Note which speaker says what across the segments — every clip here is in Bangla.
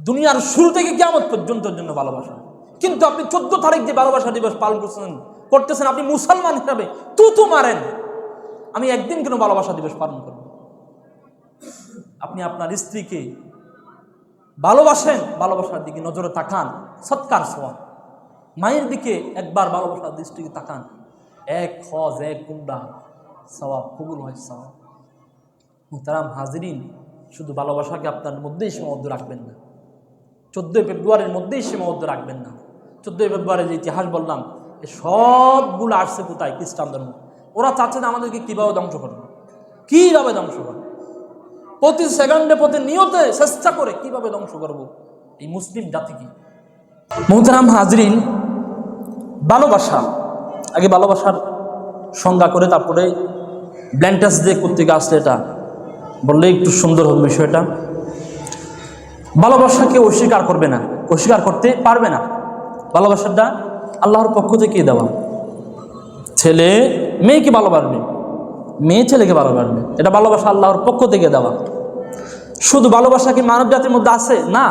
Speaker 1: দুনিয়ার শুরু থেকে কিয়ামত পর্যন্তের জন্য ভালোবাসা। কিন্তু আপনি 14 তারিখ যে ভালোবাসা দিবস পালন করতেছেন, আপনি মুসলমান হিসাবে তু মারেন, আমি একদিন কেন ভালোবাসা দিবস পালন করব? আপনি আপনার স্ত্রীকে ভালোবাসেন, ভালোবাসার দিকে নজরে তাকান, সৎকার সওয়াব। মায়ের দিকে একবার ভালোবাসার দৃষ্টিকে তাকান, এক হজ এক উমরা সওয়াব কবুল হয় সওয়াব। মুহতারাম হাজিরিন, শুধু ভালোবাসাকে আপনার মধ্যেই সীমাবদ্ধ রাখবেন না, 14 ফেব্রুয়ারির মধ্যেই সীমাবদ্ধ রাখবেন না। 14 ফেব্রুয়ারি যে ইতিহাস বললাম, এ সবগুলো আসছে কোথায়? খ্রিস্টান ধর্ম। ওরা চাচ্ছে না আমাদেরকে কীভাবে ধ্বংস করবে, কীভাবে ধ্বংস করবে, প্রতি সেকেন্ডে প্রতি নিয়তে চেষ্টা করে কীভাবে ধ্বংস করব এই মুসলিম জাতিকে। মুহতারাম হাজরিন, ভালোবাসা, আগে ভালোবাসার সংজ্ঞা করে তারপরে ব্ল্যান্টাস দিয়ে করতে আসলে এটা বললে একটু সুন্দর হবে বিষয়টা। ভালোবাসাকে অস্বীকার করবে না, অস্বীকার করতে পারবে না। ভালোবাসাটা আল্লাহর পক্ষ থেকে দেওয়া। ছেলে মেয়েকে ভালোবাসবে, মেয়ে ছেলেকে ভালোবাসবে, এটা ভালোবাসা আল্লাহর পক্ষ থেকে দেওয়া। শুধু ভালোবাসা কি মানব জাতির মধ্যে আছে? না,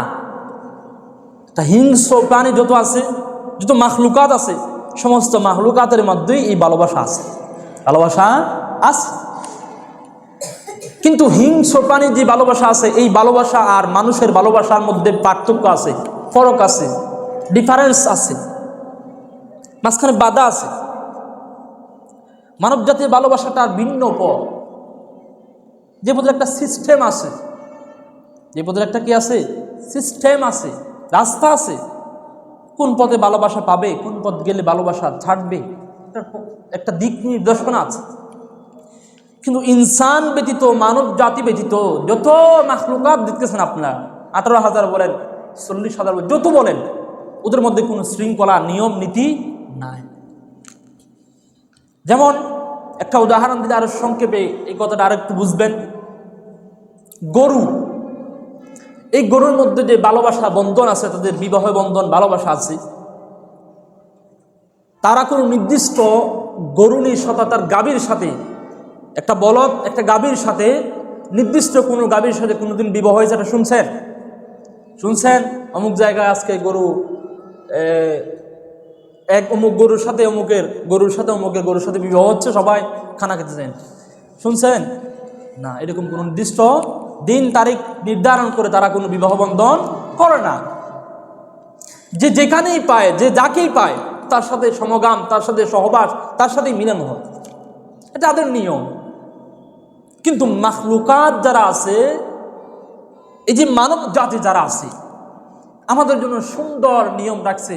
Speaker 1: তা হিংস্র প্রাণী যত আছে, যত মাখলুকাত আছে, সমস্ত মাখলুকাতের মধ্যেই এই ভালোবাসা আছে, ভালোবাসা আছে। কিন্তু হিংস্র প্রাণীর যে ভালোবাসা আছে, এই ভালোবাসা আর মানুষের ভালোবাসার মধ্যে পার্থক্য আছে, ফরক আছে, ডিফারেন্স আছে, মাঝখানে বাধা আছে। মানব জাতির ভালোবাসাটা ভিন্ন পথ, যে পথের একটা সিস্টেম আছে, যে পথের একটা কি আছে? সিস্টেম আছে, রাস্তা আছে। কোন পথে ভালোবাসা পাবে, কোন পথ গেলে ভালোবাসা ছাড়বে, একটা দিক নির্দেশনা আছে। কিন্তু ইনসান ব্যতীত, মানব জাতি ব্যতীত যত মাখলুকাত দেখতেছেন আপনারা, 18,000 বলেন, 40,000 বলেন, যত বলেন, ওদের মধ্যে কোনো শৃঙ্খলা নিয়ম নীতি নাই। যেমন একটা উদাহরণ দিলে আরো সংক্ষেপে এই কথাটা আরেকটু বুঝবেন। গরু, এই গরুর মধ্যে যে ভালোবাসা বন্ধন আছে, তাদের বিবাহ বন্ধন ভালোবাসা আছে, তারা কোনো নির্দিষ্ট গরুণী সতা তার গাভীর সাথে, একটা বলদ একটা গাভীর সাথে, নির্দিষ্ট কোনো গাভীর সাথে কোনোদিন বিবাহ হয়েছে? এটা শুনছেন? শুনছেন অমুক জায়গায় আজকে গরু এক অমুক গরুর সাথে অমুকের গরুর সাথে অমুকের গরুর সাথে বিবাহ হচ্ছে, সবাই খানা খেতে চান, শুনছেন? না, এরকম কোনো নির্দিষ্ট দিন তারিখ নির্ধারণ করে তারা কোনো বিবাহ বন্ধন করে না। যে যেখানেই পায়, যে যাকেই পায়, তার সাথে সমগাম, তার সাথে সহবাস, তার সাথেই মিলন হয়, এটা তাদের নিয়ম। কিন্তু মাখলুকাত যারা আছে, এই যে মানব জাতি যারা আছে, আমাদের জন্য সুন্দর নিয়ম রাখছে।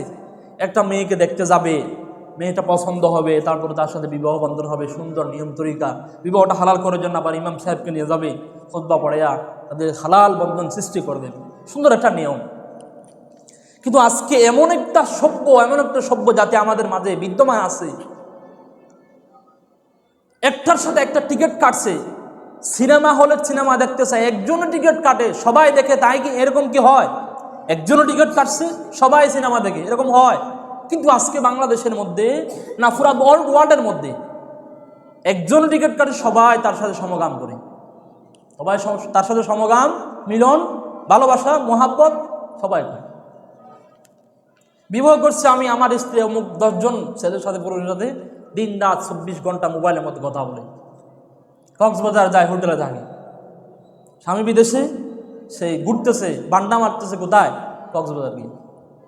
Speaker 1: একটা মেয়েকে দেখতে যাবে, মেয়েটা পছন্দ হবে, তারপরে তার সাথে বিবাহ বন্ধন হবে, সুন্দর নিয়ম তরিকা। বিবাহটা হালাল করার জন্য আবার ইমাম সাহেবকে নিয়ে যাবে, খুতবা পড়াইয়া তাদের হালাল বন্ধন সৃষ্টি করে দেবে, সুন্দর একটা নিয়ম। কিন্তু আজকে এমন একটা সভ্য জাতি আমাদের মাঝে বিদ্যমান আছে, একটার সাথে একটা টিকিট কাটছে, সিনেমা হলের সিনেমা দেখতে চায়, একজনও টিকিট কাটে, সবাই দেখে, তাই কি এরকম কি হয়? একজনও টিকিট কাটছে, সবাই সিনেমা দেখে, এরকম হয়? কিন্তু আজকে বাংলাদেশের মধ্যে না, পুরা ওয়ার্ল্ডের মধ্যে একজন টিকিট কাটে, সবাই তার সাথে সমগাম করে, সবাই তার সাথে সমগাম, মিলন, ভালোবাসা, মোহাব্বত সবাই করে। বিবাহ করছে আমি, আমার স্ত্রী অমুক 10 জন ছেলের সাথে, পুরুষের সাথে দিন রাত 24 ঘন্টা মোবাইলের মধ্যে কথা বলে, কক্সবাজার যায়, হোটেলে থাকে, স্বামী বিদেশে, সে ঘুরতেছে, বান্ডা মারতেছে কোথায়? কক্সবাজার গিয়ে।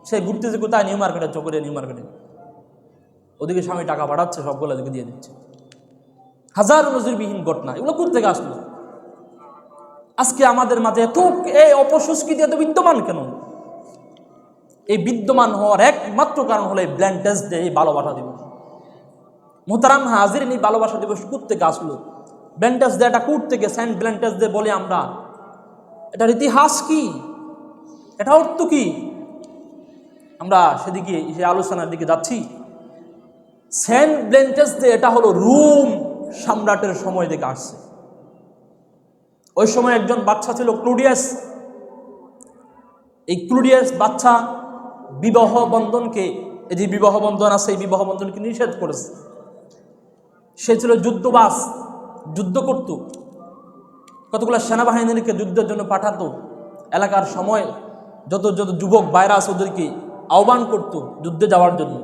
Speaker 1: সে ঘুরতেছে কোথায়? নিউ মার্কেটে, চকরিয়া নিউ মার্কেটে। ওদিকে স্বামী টাকা পাঠাচ্ছে, সবগুলো ওদিকে দিয়ে দিচ্ছে। হাজার নজিরবিহীন ঘটনা, এগুলো কোথা থেকে আসলো? আজকে আমাদের মাঝে এত এই অপসংস্কৃতি এত বিদ্যমান কেন? এই বিদ্যমান হওয়ার একমাত্র কারণ হলো এই ভ্যালেন্টাইন্স ডে, এই ভালোবাসা দিবস। মুহতারাম হাজিরিন, এই ভালোবাসা দিবস কোথা থেকে আসলো? ভ্যালেন্টাইন্স ডে এটা কোথা থেকে? সেন্ট ভ্যালেন্টাইন্স ডে বলে আমরা, এটার ইতিহাস কি, এটা অর্থ কি? আমরা সেদিকে, সে আলোচনার দিকে যাচ্ছি। সেন্ট ভ্যালেন্টাইন্স ডে এটা হলো রোম সম্রাটের সময় থেকে আসছে। ওই সময় একজন বাচ্চা ছিল ক্লুডিয়াস। এই ক্লুডিয়াস বাচ্চা বিবাহ বন্ধনকে, এই যে বিবাহ বন্ধন আছে, এই বিবাহ বন্ধনকে নিষেধ করেছে। সে ছিল যুদ্ধবাজ, যুদ্ধ করত, কতগুলো সেনাবাহিনীকে যুদ্ধের জন্য পাঠাতো, এলাকার সময় যত যত যুবক ভাইরা আছে ওদেরকে আহ্বান করত যুদ্ধে যাওয়ার জন্য।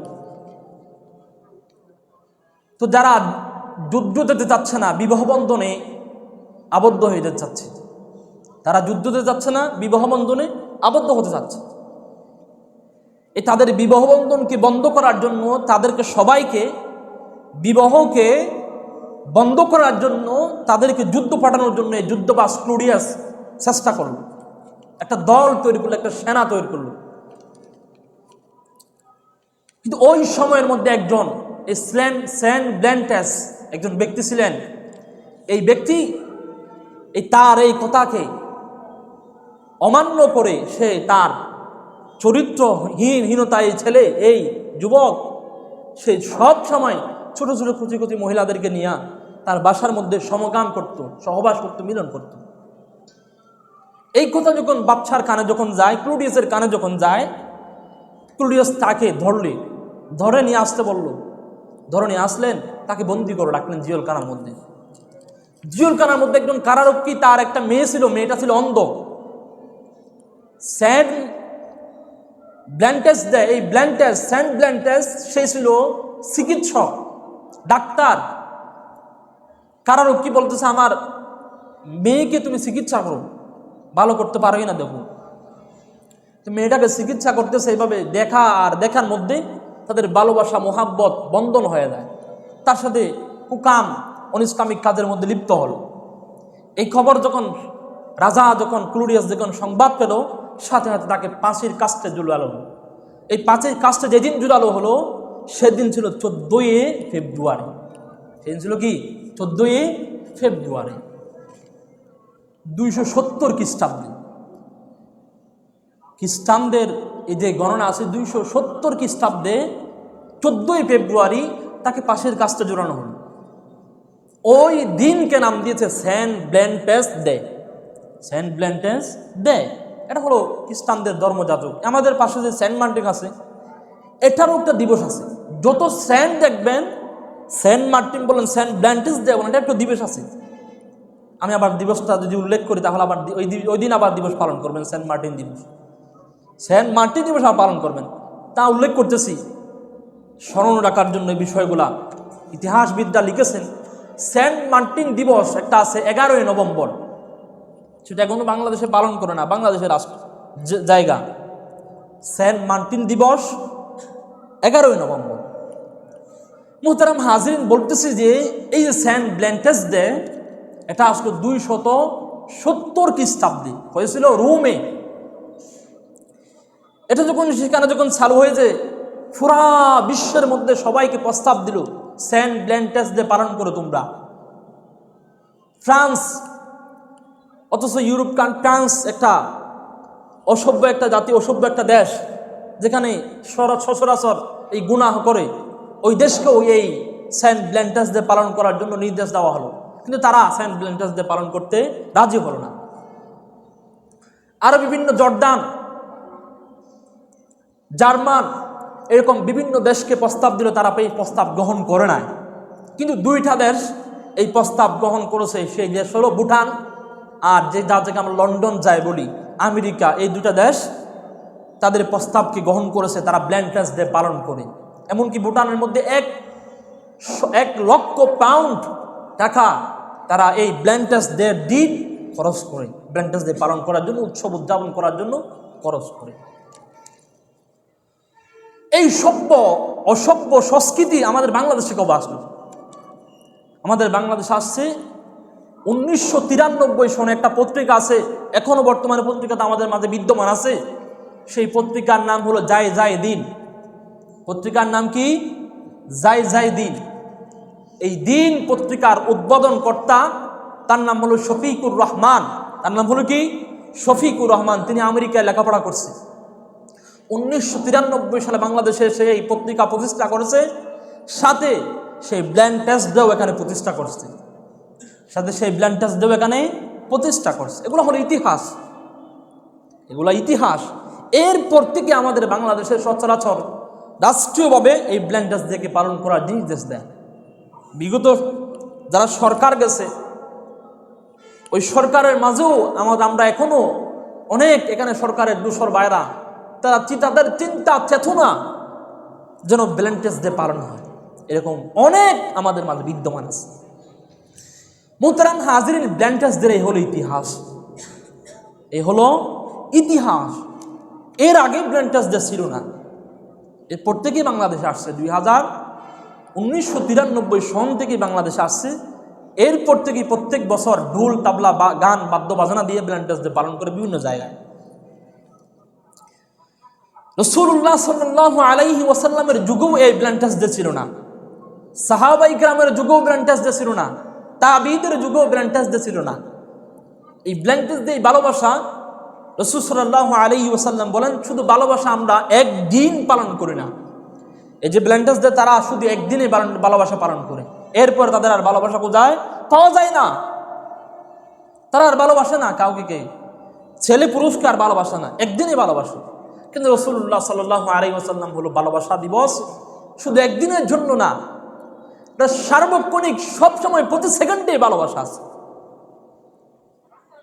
Speaker 1: তো যারা যুদ্ধ যেতে চাচ্ছে না, বিবাহ বন্ধনে আবদ্ধ হয়ে যেতে চাচ্ছে, তারা যুদ্ধ দিতে যাচ্ছে না, বিবাহ বন্ধনে আবদ্ধ হতে চাচ্ছে, এই তাদের বিবাহ বন্ধনকে বন্ধ করার জন্য, তাদেরকে সবাইকে বিবাহকে বন্ধ করার জন্য, তাদেরকে যুদ্ধ পাঠানোর জন্য এই যুদ্ধবাজ ক্লুডিয়াস চেষ্টা করলো, একটা দল তৈরি করলো, একটা সেনা তৈরি করলো। কিন্তু ওই সময়ের মধ্যে একজন সেন্ট ব্ল্যান্টাস একজন ব্যক্তি ছিলেন। এই ব্যক্তি তার এই কথাকে অমান্য করে সে তার চরিত্রহীনতায় ছেলে, এই যুবক, সে সব সময় ছোট ছোট কুচি কুচি মহিলাদেরকে নিয়ে তার বাসার মধ্যে সমগান করত, সহবাস করত, মিলন করত। এই কথা যখন বাচ্চার কানে যখন যায়, ক্লুডিয়াসের কানে যখন যায়, ক্লুডিয়াস তাকে ধরে নিয়ে আসতে বলল। ধরে নিয়ে আসলেন, তাকে বন্দি করে রাখলেন জিওলখানার মধ্যে। জিওলখানার মধ্যে একজন কারারক্ষী, তার একটা মেয়ে ছিল, মেয়েটা ছিল অন্ধ। সেন্ট ব্ল্যান্টাস সে ছিল চিকিৎসক, ডাক্তার। কারারক্ষী বলতেছে, আমার মেয়েকে তুমি চিকিৎসা করো, ভালো করতে পারো না দেখো। তো মেয়েটাকে চিকিৎসা করতেছে, এইভাবে দেখা আর দেখার মধ্যে তাদের ভালোবাসা মোহাব্বত বন্ধন হয়ে যায়। তার সাথে কুকাম অনিষ্কামিক কাজের মধ্যে লিপ্ত হল। এই খবর যখন ক্লুডিয়াস যখন সংবাদ পেল, সাথে সাথে তাকে ফাঁসির কাস্টে ঝুলালো। এই ফাঁসির কাস্টে যেদিন ঝুলালো হলো, সেদিন ছিল 14 ফেব্রুয়ারি। সেদিন ছিল কি 14 ফেব্রুয়ারি 270 খ্রিস্টাব্দে। খ্রিস্টানদের এই যে গণনা আছে 270 খ্রিস্টাব্দে 14 ফেব্রুয়ারি তাকে পাশের কাজটা জোড়ানো হলো। ওই দিনকে নাম দিয়েছে সেন্ট ব্ল্যান্টাস ডে। সেন্ট ব্ল্যান্টাস ডে এটা হলো খ্রিস্টানদের ধর্মযাজক। আমাদের পাশে যে সেন্ট মার্টিন আছে, এটারও একটা দিবস আছে। যত সেন্ট দেখবেন, সেন্ট মার্টিন বলেন, সেন্ট ব্ল্যান্টাস ডে বলেন, এটা একটা দিবস আছে। আমি আবার দিবসটা যদি উল্লেখ করি, তাহলে আবার ওই দিন আবার দিবস পালন করবেন, সেন্ট মার্টিন দিবস। সেন্ট মার্টিন দিবস পালন করবেন, তা উল্লেখ করতেছি স্মরণ রাখার জন্য। এই বিষয়গুলা ইতিহাসবিদরা লিখেছেন। সেন্ট মার্টিন দিবস একটা আছে 11 নভেম্বর, সেটা এখনো বাংলাদেশে পালন করে না, বাংলাদেশের রাষ্ট্র জায়গা। সেন্ট মার্টিন দিবস 11 নভেম্বর। মুহতারাম হাজিরিন, বলতেছি যে এই যে সেন্ট ব্ল্যান্টাস ডে, এটা আসলে 270 খ্রিস্টাব্দে হয়েছিল রোমে। এটা সেখানে যখন চালু হয়েছে, পুরা বিশ্বের মধ্যে সবাইকে প্রস্তাব দিল, সেন্ট ব্ল্যান্টাস ডে পালন করো তোমরা। ফ্রান্স, অথচ ফ্রান্স একটা অসভ্য একটা জাতি, অসভ্য একটা দেশ, যেখানে সচরাচর এই গুনাহ করে, ওই দেশকেও এই সেন্ট ব্ল্যান্টাস ডে পালন করার জন্য নির্দেশ দেওয়া হলো। কিন্তু তারা সেন্ট ব্ল্যান্টাস ডে পালন করতে রাজি হলো না। আরো বিভিন্ন জর্দান, জার্মান, এরকম বিভিন্ন দেশকে প্রস্তাব দিল, তারা এই প্রস্তাব গ্রহণ করে নাই। কিন্তু 2টা দেশ এই প্রস্তাব গ্রহণ করেছে। সেই দেশ হলো ভুটান, আর যাকে আমরা লন্ডন যাই বলি, আমেরিকা। এই 2টা দেশ তাদের প্রস্তাবকে গ্রহণ করেছে, তারা ব্ল্যান্টাস ডে পালন করে। এমনকি ভুটানের মধ্যে 1 লক্ষ পাউন্ড টাকা তারা এই ব্ল্যান্টাস ডে দিন খরচ করে, ব্ল্যান্টাস ডে পালন করার জন্য, উৎসব উদযাপন করার জন্য খরচ করে। এই অসভ্য সংস্কৃতি আমাদের বাংলাদেশে কবে আসলো? আমাদের বাংলাদেশে আসছে 1993 সনে। একটা পত্রিকা আছে, এখনো বর্তমানে পত্রিকাটা আমাদের মাঝে বিদ্যমান আছে। সেই পত্রিকার নাম হলো যায় দিন। পত্রিকার নাম কি? যায় দিন। এই দিন পত্রিকার উদ্বোধন কর্তা, তার নাম হলো শফিকুর রহমান। তার নাম হলো কি? শফিকুর রহমান। তিনি আমেরিকায় লেখাপড়া করছে। 1993 সালে বাংলাদেশে সে এই পত্রিকা প্রতিষ্ঠা করেছে, সাথে সেই ব্ল্যান্টাস ডেও এখানে প্রতিষ্ঠা করছে। এগুলো হলো ইতিহাস, এগুলো ইতিহাস। এরপর থেকে আমাদের বাংলাদেশের সচরাচর রাষ্ট্রীয়ভাবে এই ব্ল্যান্টাস ডেকে পালন করার নির্দেশ দেয়। বিগত যারা সরকার গেছে, ওই সরকারের মাঝেও আমরা এখনো অনেক এখানে সরকারের দূষর বাইরা তারা তাদের চিন্তা চেতনা যেন ভ্যালেন্টাইন্স ডে পালন হয়, এরকম অনেক আমাদের মাঝে বিদ্যমান আছে। মুহতারাম হাজিরিন, ভ্যালেন্টাইন্স ডে হলো ইতিহাস, এই হলো ইতিহাস। এর আগে ভ্যালেন্টাইন্স ডে ছিল না, এরপর থেকেই বাংলাদেশে আসছে। 1993 সন থেকে বাংলাদেশে আসছে। এরপর থেকেই প্রত্যেক বছর ঢোল তাবলা বা গান বাদ্য বাজনা দিয়ে ভ্যালেন্টাইন্স ডে পালন করে বিভিন্ন জায়গায়। রাসূলুল্লাহ সাল্লাল্লাহু আলাইহি ওয়াসাল্লামের যুগেও এই ভ্যালেন্টাইন্স ডে ছিল না, সাহাবায়ে কেরামের যুগেও ভ্যালেন্টাইন্স ডে ছিল না, তাবিঈদের যুগেও ভ্যালেন্টাইন্স ডে ছিল না। এই ভ্যালেন্টাইন্স ডে ভালোবাসা, রাসূল সাল্লাল্লাহু আলাইহি ওয়াসাল্লাম বলেন শুধু ভালোবাসা আমরা একদিন পালন করি না। এই যে ভ্যালেন্টাইন্স ডে তারা শুধু একদিনে ভালোবাসা পালন করে, এরপর তাদের আর ভালোবাসা কোথায় পাওয়া যায় না, তারা আর ভালোবাসে না কাউকে, কে ছেলে পুরুষকে আর ভালোবাসে না, একদিনে ভালোবাসে। কিন্তু রাসূলুল্লাহ সাল্লাল্লাহু আলাইহি ওয়াসাল্লাম হলো ভালোবাসা দিবস শুধু একদিনের জন্য না, এটা সার্বক্ষণিক, সবসময় প্রতি সেকেন্ডে ভালোবাসা আছে,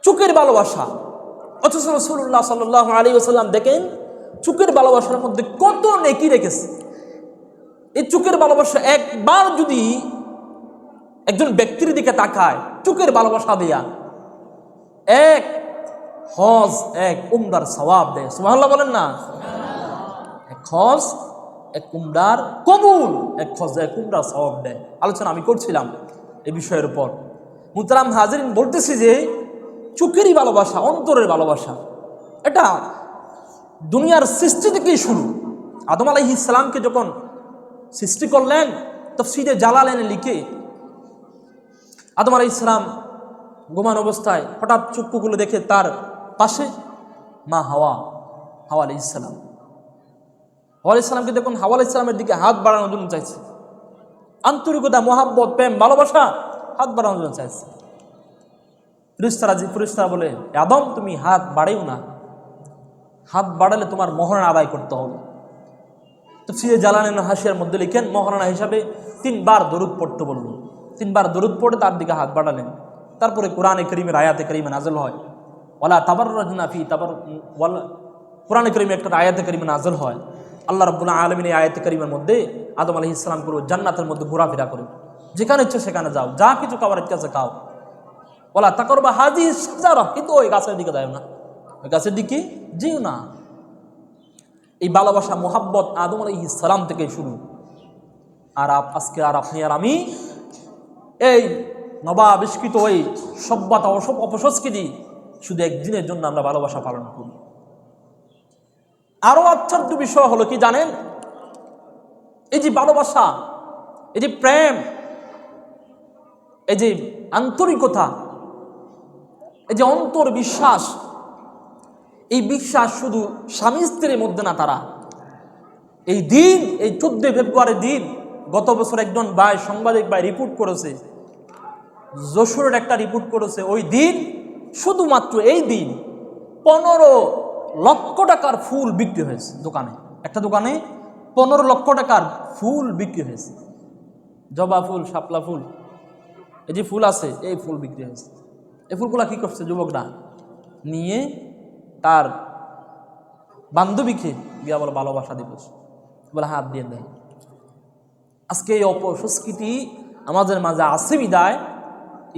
Speaker 1: চোখের ভালোবাসা। অথচ রাসূলুল্লাহ সাল্লাল্লাহু আলাইহি ওয়াসাল্লাম দেখেন চোখের ভালোবাসার মধ্যে কত নেকি রেখেছে। এই চোখের ভালোবাসা একবার যদি একজন ব্যক্তির দিকে তাকায় চোখের ভালোবাসা দেয়া, এক হজ এক উমরার সওয়াব দেয়। সুবহানাল্লাহ বলেন না? এক হজ এক উমরার কবুল, এক হজ এক উমরার সওয়াব দেয়। আলোচনা আমি করছিলাম এই বিষয়ের উপর। মুহতারাম হাজিরিন, বলতেছি যে চোখেরই ভালোবাসা, অন্তরের ভালোবাসা, এটা দুনিয়ার সৃষ্টি থেকেই শুরু। আদম আলাইহিস সালামকে যখন সৃষ্টি করলেন, তাফসীরে জালালাইনে লিখে আদম আলাইহিস সালাম ঘুমানো অবস্থায় হঠাৎ চক্ষু খুলে দেখে তার পাশে মা হাওয়া আলাইহিস সালাম। হাওয়া আলাইহিস সালামকে দেখুন হাওয়া আলাইহিস সালামের দিকে হাত বাড়ানোর জন্য চাইছে, আন্তরিকতা, মহাব্বত, প্রেম, ভালোবাসা, হাত বাড়ানোর জন্য চাইছে। ফেরেশতারা বলে, আদম তুমি হাত বাড়াইও না, হাত বাড়ালে তোমার মহারণা আদায় করতে হবে। তাফসীরে জালালাইন হাশিয়ার মধ্যে লিখেন মহারণা হিসাবে 3 বার দরুদ পড়তে বলল। 3 বার দরুদ পড়ে তার দিকে হাত বাড়ালেন। তারপরে কোরআনে কারীমের আয়াতে কারীমা নাযিল হয়, ওয়ালা তাবাররাজনা ফি ওয়ালা, কোরআনে কারীমে একটা আয়াতে কারীমা নাযিল হয়। আল্লাহ রাব্বুল আলামিন এই আয়াতে কারীমার মধ্যে আদম আলাইহিস সালাম পুরো জান্নাতের মধ্যে ঘোরাফেরা করে, যেখানে ইচ্ছে সেখানে যাও, যা কিছু খাবার ইচ্ছা আছে খাও। ওয়ালা তাকরবা হাযিহিস শাজারা, কিন্তু ওই গাছের দিকে যাও না, ওই গাছের দিকে যেও না। এই ভালোবাসা, মোহাব্বত আদম আলাইহিস সালাম থেকে শুরু। আর আজকে আর আপনি আর আমি এই নবাবিষ্কৃত ওই সভ্যতা অপসংস্কৃতি শুধু একদিনের জন্য আমরা ভালোবাসা পালন করি। আরো আশ্চর্য বিষয় হলো কি জানেন, এই যে ভালোবাসা, এই যে প্রেম, এই যে আন্তরিকতা, এই যে অন্তর বিশ্বাস, এই বিশ্বাস শুধু স্বামী স্ত্রীর মধ্যে না, তারা এই দিন, এই 14 ফেব্রুয়ারি দিন, গত বছর একজন ভাই, সাংবাদিক ভাই রিপোর্ট করেছে, যশোরের একটা রিপোর্ট করেছে, ওই দিন শুধুমাত্র এই দিন 15 লক্ষ টাকার ফুল বিক্রি হয়েছে দোকানে। একটা দোকানে 15 লক্ষ টাকার ফুল বিক্রি হয়েছে। জবা ফুল, শাপলা ফুল, এই যে ফুল আছে, এই ফুল বিক্রি হয়েছে। এই ফুলগুলা কি করছে যুবকরা নিয়ে তার বান্ধবীকে গিয়া বলে ভালোবাসা দিবস বলে হাত দিয়ে দেয়। আজকে এই অপসংস্কৃতি আমাদের মাঝে আছে বিদায়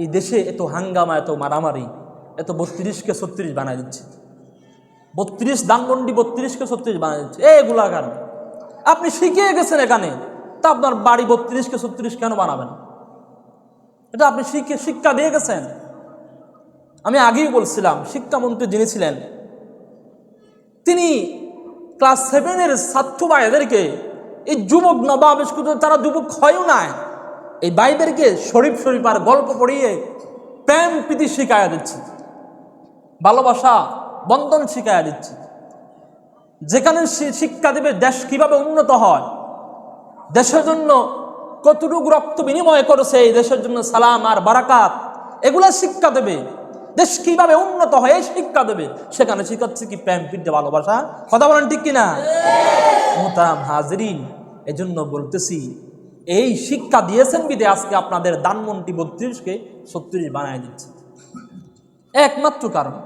Speaker 1: এই দেশে এত হাঙ্গামা, এত মারামারি, এত 32কে 36 বানায় দিচ্ছে। 32 দানগন্ডি 32কে 36 বানায় দিচ্ছে। এগুলা কেন? আপনি শিখে গেছেন এখানে, তা আপনার বাড়ি 32কে 36 কেন বানাবেন? এটা আপনি শিক্ষা দিয়ে গেছেন। আমি আগেই বলছিলাম, শিক্ষামন্ত্রী যিনি ছিলেন তিনি ক্লাস 7-এর ছাত্র ভাইদেরকে, এই যুবক নবাবিষ্কৃত, তারা যুবক হয়ও না, এই ভাইদেরকে শরীফ আর গল্প পড়িয়ে প্রেম প্রীতি শিখাইয়া দিচ্ছে, ভালোবাসা বন্ধন শিখাইয়া দিচ্ছে। যেখানে শিক্ষা দেবে দেশ কিভাবে উন্নত হয়, দেশের জন্য কতটুকু রক্ত বিনিময় করেছে, এই দেশের জন্য সালাম আর বারাকাত, এগুলা শিক্ষা দেবে। দেশ কিভাবে উন্নত হয় এই শিক্ষা দেবে। সেখানে শিখাচ্ছে কি প্রেম প্রীতি ভালোবাসা। কথা বলেন ঠিক কিনা? মুহতারাম হাজিরিন, এজন্য বলতেছি, এই শিক্ষা দিয়েছেন বিদে আজকে আপনাদের দানমন্ত্রী 32কে 36 বানায় দিচ্ছে। একমাত্র কারণ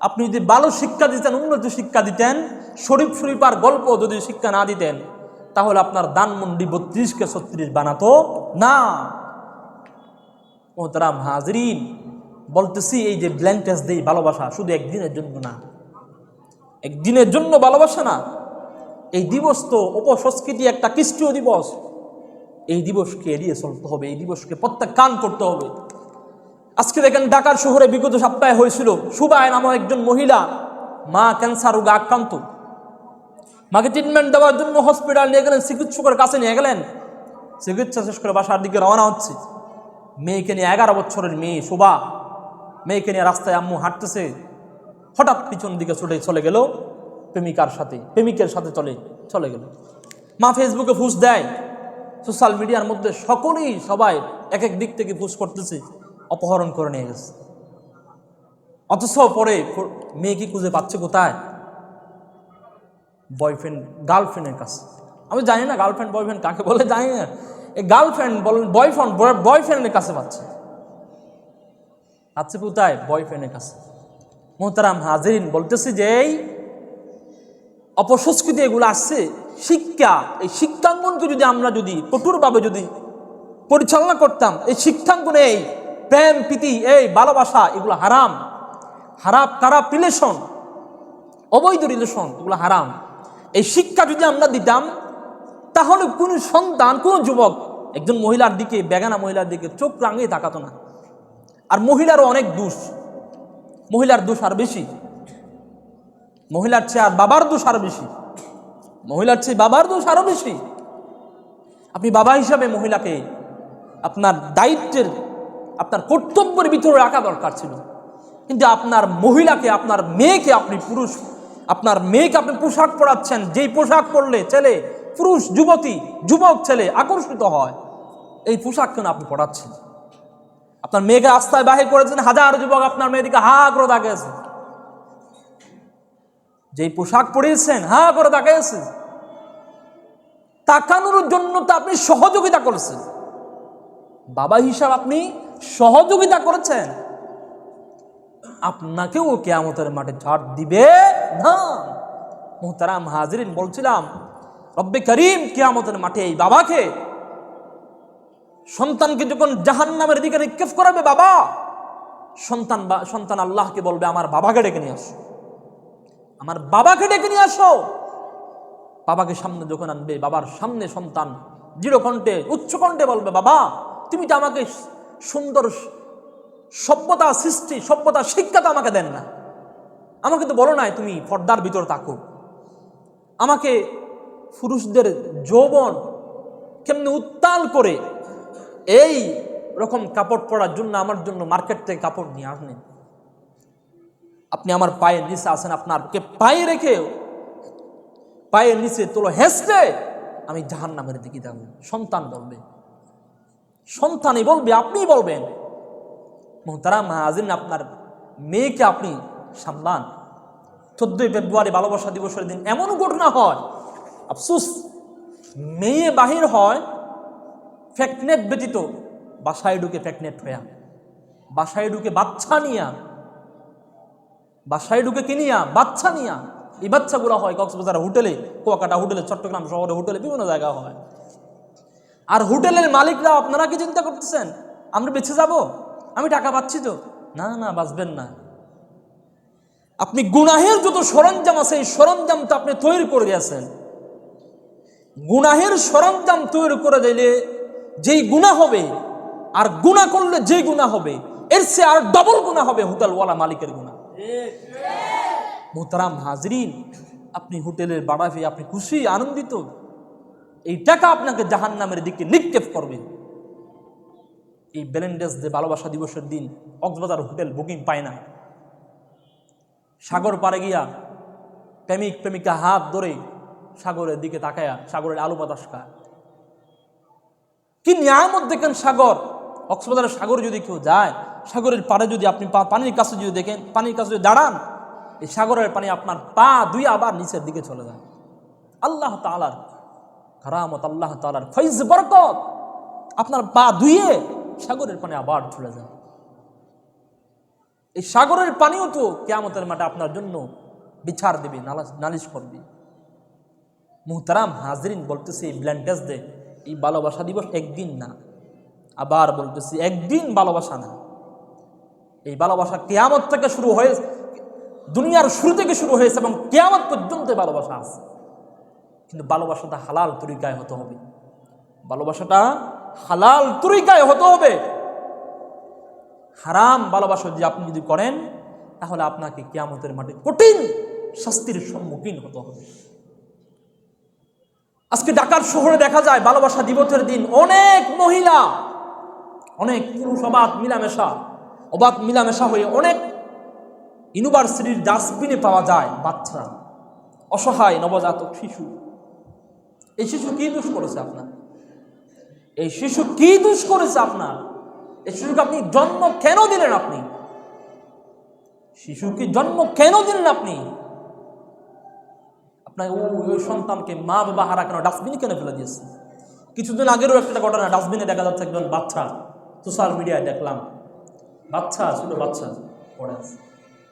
Speaker 1: আপনি যদি ভালো শিক্ষা দিতেন, উন্নত শিক্ষা দিতেন, শরীফ শরীফার গল্প যদি শিক্ষা না দিতেন, তাহলে আপনার দানমন্ডি 32কে 36 বানাতো না। মোহতারাম হাজরিন, বলতেছি এই যে ব্ল্যাঙ্কেজ দেই ভালোবাসা শুধু একদিনের জন্য না, একদিনের জন্য ভালোবাসা না। এই দিবস তো উপসংস্কৃতি, একটা খ্রিস্টীয় দিবস। এই দিবসকে এড়িয়ে চলতে হবে, এই দিবসকে প্রত্যাখ্যান করতে হবে। আজকে দেখেন ঢাকার শহরে বিগত সপ্তাহে হয়েছিল, সুবায় নামক একজন মহিলা, মা ক্যান্সার রোগে আক্রান্ত। মাকে ট্রিটমেন্ট দেওয়ার জন্য হসপিটাল নিয়ে গেলেন, চিকিৎসকের কাছে নিয়ে গেলেন। চিকিৎসা শেষ করে বাসার দিকে রওনা হচ্ছে। মেয়েকে নিয়ে, 11 বছরের মেয়ে শোভা, মেয়েকে নিয়ে রাস্তায় আম্মু হাঁটতেছে, হঠাৎ পিছন দিকে ছুটে চলে গেল প্রেমিকের সাথে চলে গেল। মা ফেসবুকে পোস্ট দেয়, সোশ্যাল মিডিয়ার মধ্যে সবাই এক এক দিক থেকে পোস্ট করতেছে, অপহরণ করে নিয়ে গেছে। অথচ পরে মেয়ে কি খুঁজে পাচ্ছে কোথায়? গার্লফ্রেন্ডের কাছে। আমি জানি না গার্লফ্রেন্ড বয়ফ্রেন্ড কাকে বলে, জানি না। এই গার্লফ্রেন্ড বলেন, বয়ফ্রেন্ডের কাছে পাচ্ছে কোথায়? বয়ফ্রেন্ডের কাছে। মোহতারাম হাজিরিন, বলতেছি যে এই অপসংস্কৃতি এগুলো আসছে, শিক্ষা, এই শিক্ষাঙ্গনকে যদি আমরা কঠোরভাবে পরিচালনা করতাম, এই শিক্ষাঙ্গনে এই প্রেম প্রীতি, এই ভালোবাসা, এগুলো হারাম, খারাপ রিলেশন, অবৈধ রিলেশন, এগুলো হারাম। এই শিক্ষা যদি আমরা দিতাম, তাহলে কোন সন্তান, কোন যুবক একজন মহিলার দিকে, বেগানা মহিলার দিকে চোখ রাঙিয়ে তাকাতো না। আর মহিলারও অনেক দোষ, মহিলার দোষ আর বেশি, মহিলার চেয়ে আর বাবার দোষ আরো বেশি, মহিলার চেয়ে বাবার দোষ আরো বেশি। আপনি বাবা হিসাবে মহিলাকে আপনার দায়িত্বের, আপনার কর্তব্যের ভিতরে রাখা দরকার ছিল, কিন্তু আপনার মহিলাকে, আপনার মেয়েকে আপনি পোশাক পরাচ্ছেন, যেই পোশাক পরলে ছেলে, পুরুষ, যুবক ছেলে আকর্ষিত হয়, এই পোশাক কেন আপনি পরাচ্ছেন? আপনার মেয়েকে রাস্তায় বাহির করেছেন, হাজার যুবক আপনার মেয়েদিকে হা করে তাকিয়েছে, যেই পোশাক পরিয়েছেন হা করে তাকিয়েছে, তাকানোর জন্য তো আপনি সহযোগিতা করেছেন, বাবা হিসাবে আপনি সহযোগিতা করেছেন, আপনাকেও কিয়ামতের মাঠে ছাড় দিবে না। মুহতারাম হাজিরিন, বলছিলাম রব্বে করিম কিয়ামতের মাঠে এই বাবাকে, সন্তানকে যখন জাহান্নামের দিকে নিক্ষেপ করাবে বাবা, সন্তান আল্লাহকে বলবে, আমার বাবাকে ডেকে নিয়ে আসো, আমার বাবাকে ডেকে নিয়ে আসো। বাবাকে সামনে যখন আনবে, বাবার সামনে সন্তান দৃঢ় কণ্ঠে, উচ্চ কণ্ঠে বলবে, বাবা তুমি তো আমাকে সুন্দর সভ্যতা শিক্ষা তো আমাকে দেন না, আমাকে তো বলো নাই তুমি পর্দার ভিতর থাকো, আমাকে পুরুষদের যৌবন কেমনে উত্তাল করে এই রকম কাপড় পরার জন্য আমার জন্য মার্কেট থেকে কাপড় নিয়ে আসেন, আপনি আমার পায়ের নিচে আছেন, আপনারকে পায়ে রেখে পায়ের নিচে তোলো হেসতে আমি জাহান্নামের দিকে যাব। সন্তান বলবে, সন্তানই বলবে, আপনি বলবেন। মুহতারাম হাজিরিন, আপনার মেয়েকে আপনি সামলান। 14 ফেব্রুয়ারি ভালোবাসা দিবসের দিন এমন ঘটনা হয়, আফসোস, মেয়ে বাহির হয় ফ্যাকনেট ব্যতীত, বাসায় ঢুকে ফ্যাকনেট হইয়া, বাসায় ঢুকে বাচ্চা নিয়া, বাসায় ঢুকে কিনিয়া বাচ্চা নিয়া। এই বাচ্চাগুলো হয় কক্সবাজার হোটেলে, কুয়াকাটা হোটেলে, চট্টগ্রাম শহরে হোটেলে, বিভিন্ন জায়গায় হয়। আর হোটেলের মালিকরা, আপনারা কি চিন্তা করতেছেন আমরা বেঁচে যাব? আমি টাকা পাচ্ছি তো? না, বাঁচবেন না। আপনি গুনাহের যত সরঞ্জাম আছে, এই সরঞ্জামটা আপনি তৈরি করে দিয়েছেন। গুনাহের সরঞ্জাম তৈরি করে দিলে যেই গুনাহ হবে, আর গুনাহ করলে যেই গুনাহ হবে, এর চেয়ে আর ডবল গুনাহ হবে হোটেলওয়ালা মালিকের গুনাহ। মুহতারাম হাজরিন, আপনি হোটেলের ভাড়া পেয়ে আপনি খুশি, আনন্দিত, এই টাকা আপনাকে জাহান্নামের দিকে নিক্ষেপ করবে। এই ভ্যালেন্টাইন্স ডে ভালোবাসা দিবসের দিন কক্সবাজার হোটেল বুকিং পায় না, সাগর পাড়ে গিয়া প্রেমিকা হাত ধরে সাগরের দিকে তাকায়া সাগরের আলো বাতাস খায়। কি নিয়ামত দেখেন সাগর! কক্সবাজারের সাগরে যদি কেউ যায়, সাগরের পাড়ে যদি আপনি পানির কাছে যদি দেখেন, পানির কাছে যদি দাঁড়ান, এই সাগরের পানি আপনার পা দুই আবার নিচের দিকে চলে যায়। আল্লাহ তাআলার কারামত, আল্লাহ তাআলার ফৈজ বরকত, আপনার পা ধুয়ে সাগরের পানি আবার চলে যায়। এই সাগরের পানিও তো কিয়ামতের মাঠে আপনার জন্য বিচার দেবে, নালিশ করবে। মুহতারাম হাজরিন, বলতেছি এই ভ্যালেন্টাইন্স ডে, এই ভালোবাসা দিবস একদিন না, আবার বলতেছি একদিন ভালোবাসা না। এই ভালোবাসা কিয়ামত থেকে শুরু হয়েছে, দুনিয়ার শুরু থেকে শুরু হয়েছে এবং কিয়ামত পর্যন্ত ভালোবাসা আছে। কিন্তু ভালোবাসাটা হালাল তরিকায় হতে হবে, ভালোবাসাটা হালাল তরিকায় হতে হবে। হারাম ভালোবাসা যদি আপনি যদি করেন, তাহলে আপনাকে কিয়ামতের মাঠে কঠিন শাস্তির সম্মুখীন হতে হবে। আজকে ঢাকার শহরে দেখা যায় ভালোবাসা দিবসের দিন অনেক মহিলা, অনেক পুরুষ অবাধ মিলামেশা হয়ে অনেক ইউনিভার্সিটির ডাস্টবিনে পাওয়া যায় বাচ্চারা, অসহায় নবজাতক শিশু। এই শিশু কি দোষ করেছে আপনার? এই শিশু কি দোষ করেছে আপনার? এই শিশুকে আপনি জন্ম কেন দিলেন? আপনি শিশুকে জন্ম কেন দিলেন? আপনি আপনার ওই সন্তানকে মা বাবা হারা কেন ডাস্টবিনে কেন ফেলে দিয়েছে? কিছুদিন আগেরও একটা ঘটনা, ডাস্টবিনে দেখা যাচ্ছে একজন বাচ্চা, সোশ্যাল মিডিয়ায় দেখলাম, বাচ্চা ছোট বাচ্চা পড়ে আছে।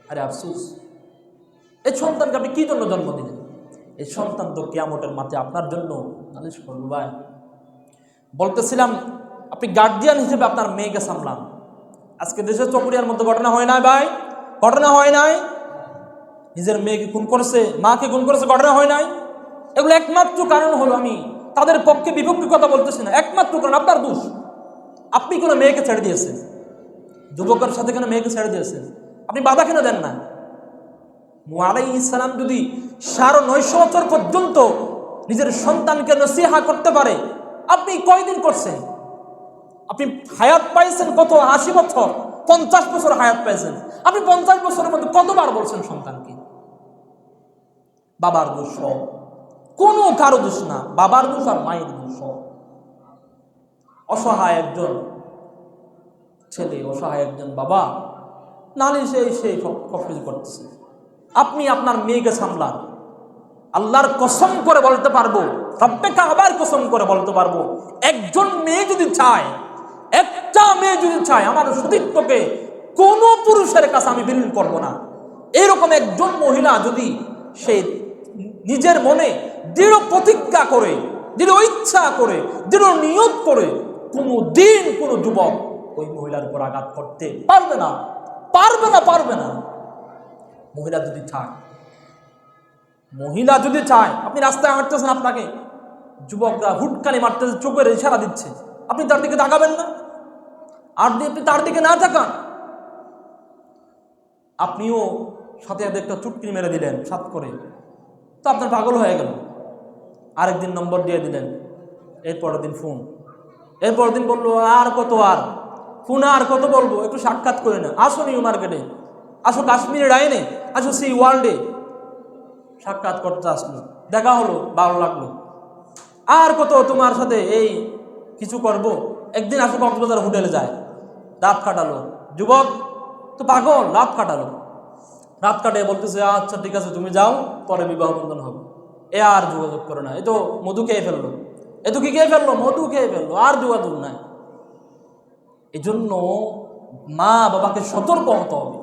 Speaker 1: আরে আফসোস, এই সন্তানকে আপনি কি জন্য জন্ম দিলেন? এই সন্তান তো কিয়ামতের মাঠে আপনার জন্য নালিশ করবে। ভাই বলতেছিলাম, আপনি গার্ডিয়ান হিসেবে আপনার মেয়েকে সামলান। আজকে দেশের চকরিয়ার মধ্যে ঘটনা হয় নাই ভাই? ঘটনা হয় নাই? নিজের মেয়েকে খুন করেছে, মাকে খুন করেছে, ঘটনা হয় নাই? এগুলো একমাত্র কারণ হলো, আমি তাদের পক্ষে বিপক্ষে কথা বলতেছি না, একমাত্র কারণ আপনার দোষ। আপনি কোনো মেয়েকে ছেড়ে দিয়েছেন, যুবকের সাথে কেন মেয়েকে ছেড়ে দিয়েছেন? আপনি বাধা কেন দেন না? নূহ আলাইহিস সালাম যদি 950 বছর পর্যন্ত নিজের সন্তানকে নসিহা করতে পারে, আপনি কয়দিন করছেন? আপনি হায়াত পাইছেন কত? 80 বছর, 50 বছর হায়াত পাইছেন। আপনি 50 বছরের মধ্যে কতবার বলছেন সন্তানকে? বাবার দোষ, কোনো কারো দোষ না, বাবার দোষ আর মায়ের দোষ। অসহায় একজন ছেলে, অসহায় একজন বাবা নালিশে সেই সব কিছু করতেছে। আপনি আপনার মেয়েকে সামলান। আল্লাহর কসম করে বলতে পারবো, রব্বে কাবার কসম করে বলতে পারবো, একজন মেয়ে যদি চায়, একটা মেয়ে যদি চায় আমার সতীত্বকে কোনো পুরুষের কাছে আমি বিলীন করব না, এরকম একজন মহিলা যদি সে নিজের মনে দৃঢ় প্রতিজ্ঞা করে, দৃঢ় ইচ্ছা করে, দৃঢ় নিয়ত করে, কোনো দিন কোনো যুবক ওই মহিলার উপর আঘাত করতে পারবে না, পারবে না, পারবে না। মহিলা যদি চায়, মহিলা যদি চায়, আপনি রাস্তায় হাঁটতেছেন, আপনাকে যুবকরা হুটকানি মারতেছে, চোখের ইশারা দিচ্ছে, আপনি তার দিকে তাকাবেন না? আর আপনি তার দিকে না তাকান, আপনিও সাথে সাথে একটা চুটকি মেরে দিলেন সাত করে, তো আপনার পাগল হয়ে গেল। আরেকদিন নম্বর দিয়ে দিলেন, এরপরের দিন ফোন, এরপরের দিন বললো আর কত, আর ফোন আর কত বলবো, একটু সাক্ষাৎ করে না, আসো নিউ মার্কেটে, আসো কাশ্মীরের আইনে, আসো সি ওয়ার্ল্ডে। সাক্ষাৎ করতে আসলো, দেখা হলো, ভালো লাগলো, আর কত তোমার সাথে এই কিছু করব। একদিন আসো কক্সবাজার হোটেলে যায়, রাত কাটালো। যুবক তো পাগল, রাত কাটালো, রাত কাটিয়ে বলতেছে আচ্ছা ঠিক আছে তুমি যাও, পরে বিবাহ বন্ধন হবে। এ আর যোগাযোগ করে না, এ তো মধু খেয়ে ফেললো, এ তো কি খেয়ে ফেললো, মধু খেয়ে ফেললো, আর যোগাযোগ নাই। এই জন্য মা বাবাকে সতর্ক হতে হবে,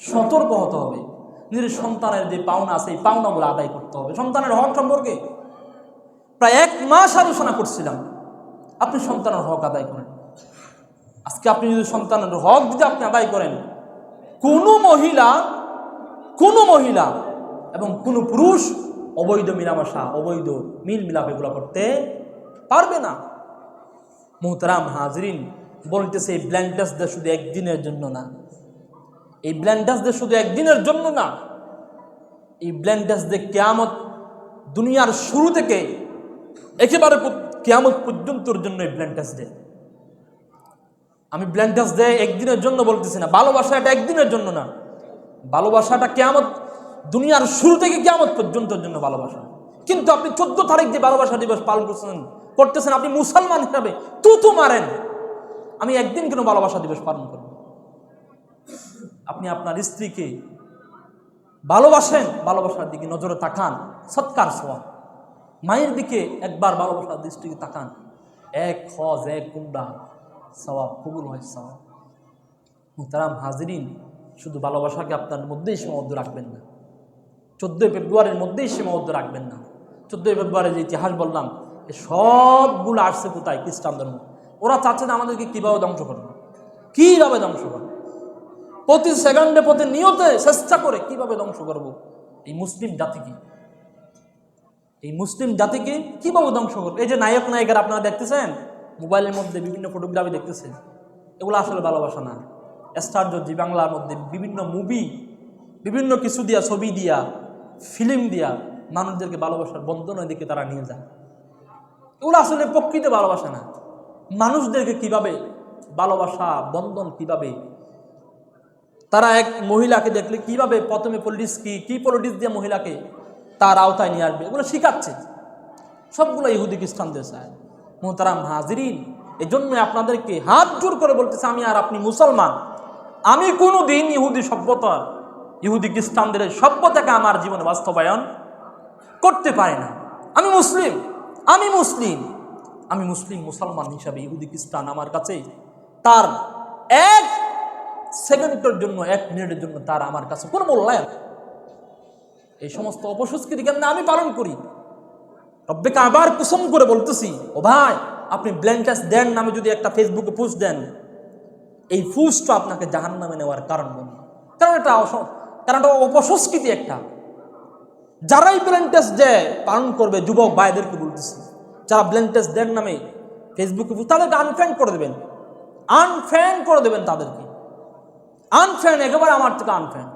Speaker 1: সতর্ক হতে হবে। নিজের সন্তানের যে পাওনা আছে এই পাওনাগুলো আদায় করতে হবে। সন্তানের হক সম্পর্কে প্রায় 1 মাস আলোচনা করছিলাম। আপনি সন্তানের হক আদায় করেন। আজকে আপনি যদি সন্তানের হক যদি আপনি আদায় করেন, কোনো মহিলা এবং কোনো পুরুষ অবৈধ মিলামেশা, অবৈধ মিল মিলাপ এগুলো করতে পারবে না। মুহতারাম হাজরিন, বলতেছে এই ভ্যালেন্টাইন্স ডে শুধু একদিনের জন্য না, এই ভ্যালেন্টাইন্স ডে শুধু একদিনের জন্য না, এই ভ্যালেন্টাইন্স ডে কিয়ামত, দুনিয়ার শুরু থেকে একেবারে কিয়ামত পর্যন্তর জন্য এই ভ্যালেন্টাইন্স ডে। আমি ভ্যালেন্টাইন্স ডে একদিনের জন্য বলতেছি না, ভালোবাসা এটা একদিনের জন্য না, ভালোবাসাটা কিয়ামত, দুনিয়ার শুরু থেকে কিয়ামত পর্যন্তর জন্য ভালোবাসা। কিন্তু আপনি 14 তারিখ যে ভালোবাসা দিবস পালন করতেছেন, আপনি মুসলমান হিসাবে তুতু মারেন, আমি একদিন কেন ভালোবাসা দিবস পালন করব? আপনি আপনার স্ত্রীকে ভালোবাসেন, ভালোবাসার দিকে নজরে তাকান, সৎকার সওয়াব। মায়ের দিকে একবার ভালোবাসার দৃষ্টিকে তাকান, 1 হজ 1 উমরা সওয়াব কবুল হয়। সওয়াব মুহতারাম হাজিরিন, শুধু ভালোবাসাকে আপনার মধ্যেই সীমাবদ্ধ রাখবেন না, 14 ফেব্রুয়ারির মধ্যেই সীমাবদ্ধ রাখবেন না। 14 ফেব্রুয়ারির যে ইতিহাস বললাম, সবগুলো আসছে কোথায়? খ্রিস্টান ধর্ম। ওরা চাচ্ছে না আমাদেরকে কীভাবে ধ্বংস করবে, কীভাবে ধ্বংস করবে, প্রতি সেকেন্ডে প্রতি নিয়তে চেষ্টা করে কীভাবে ধ্বংস করব এই মুসলিম জাতিকে, এই মুসলিম জাতিকে কীভাবে ধ্বংস করবো। এই যে নায়ক নায়িকারা আপনারা দেখতেছেন মোবাইলের মধ্যে বিভিন্ন ফটোগ্রাফি দেখতেছেন, এগুলো আসলে ভালোবাসা না। স্টার জি বাংলার মধ্যে বিভিন্ন মুভি, বিভিন্ন কিছু দিয়া, ছবি দিয়া, ফিল্ম দিয়া মানুষদেরকে ভালোবাসার বন্ধনের দিকে তারা নিয়ে যায়। এগুলো আসলে প্রকৃত ভালোবাসা না। মানুষদেরকে কিভাবে ভালোবাসা বন্ধন, কিভাবে তারা এক মহিলাকে দেখলে কিভাবে প্রথমে পলিটিক্স কি পলিটিক্স দিয়ে মহিলাকে তার আওতায় নিয়ে আসবে, এগুলো শিখাচ্ছে। সবগুলো ইহুদি খ্রিস্টানদের চায়। মুহতারাম হাজিরিন, এই জন্য আপনাদেরকে হাত জোর করে বলতেছে, আমি আর আপনি মুসলমান, আমি কোনো দিন ইহুদি সভ্যতা, ইহুদি খ্রিস্টানদের সভ্যতাকে আমার জীবনে বাস্তবায়ন করতে পারি না। আমি মুসলিম, আমি মুসলিম, আমি মুসলিম মুসলমান হিসাবে ইহুদি খ্রিস্টান আমার কাছে তার এক সেকেন্ডের জন্য, এক মিনিটের জন্য তার আমার কাছে কোনো মূল্যায়ন। এই সমস্ত অপসংস্কৃতি কেন আমি পালন করি। রব্বিকে আবার কুসম করে বলতেছি, ও ভাই, আপনি ব্ল্যাঙ্কেস দেন নামে যদি একটা ফেসবুকে পোস্ট দেন, এই পোস্টটা আপনাকে জাহান্নামে নেওয়ার কারণ বলুন। কারণ এটা অপসংস্কৃতি একটা। যারাই ব্ল্যাঙ্কেস দেয় পালন করবে, যুবক ভাইদেরকে বলতেছি, যারা ব্ল্যাঙ্কেস দেন নামে ফেসবুকে তাদেরকে আনফ্রেন্ড করে দেবেন, আনফ্রেন্ড করে দেবেন তাদেরকে। আনফ্রেন্ড, একেবারে আমার থেকে আনফ্রেন্ড,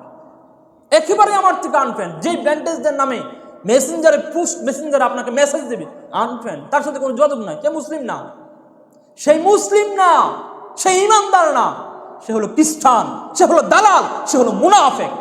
Speaker 1: একেবারে আমার থেকে আনফ্রেন্ড। যেই ব্যান্ডেজদের নামে মেসেঞ্জারে পোস্ট, মেসেঞ্জারে আপনাকে মেসেজ দেবে, আনফ্রেন্ড, তার সাথে কোনো যোগাযোগ নাই। সে মুসলিম না, সেই মুসলিম না, সে ইমানদার না, সে হলো খ্রিস্টান, সে হলো দালাল, সে হলো মুনাফেক।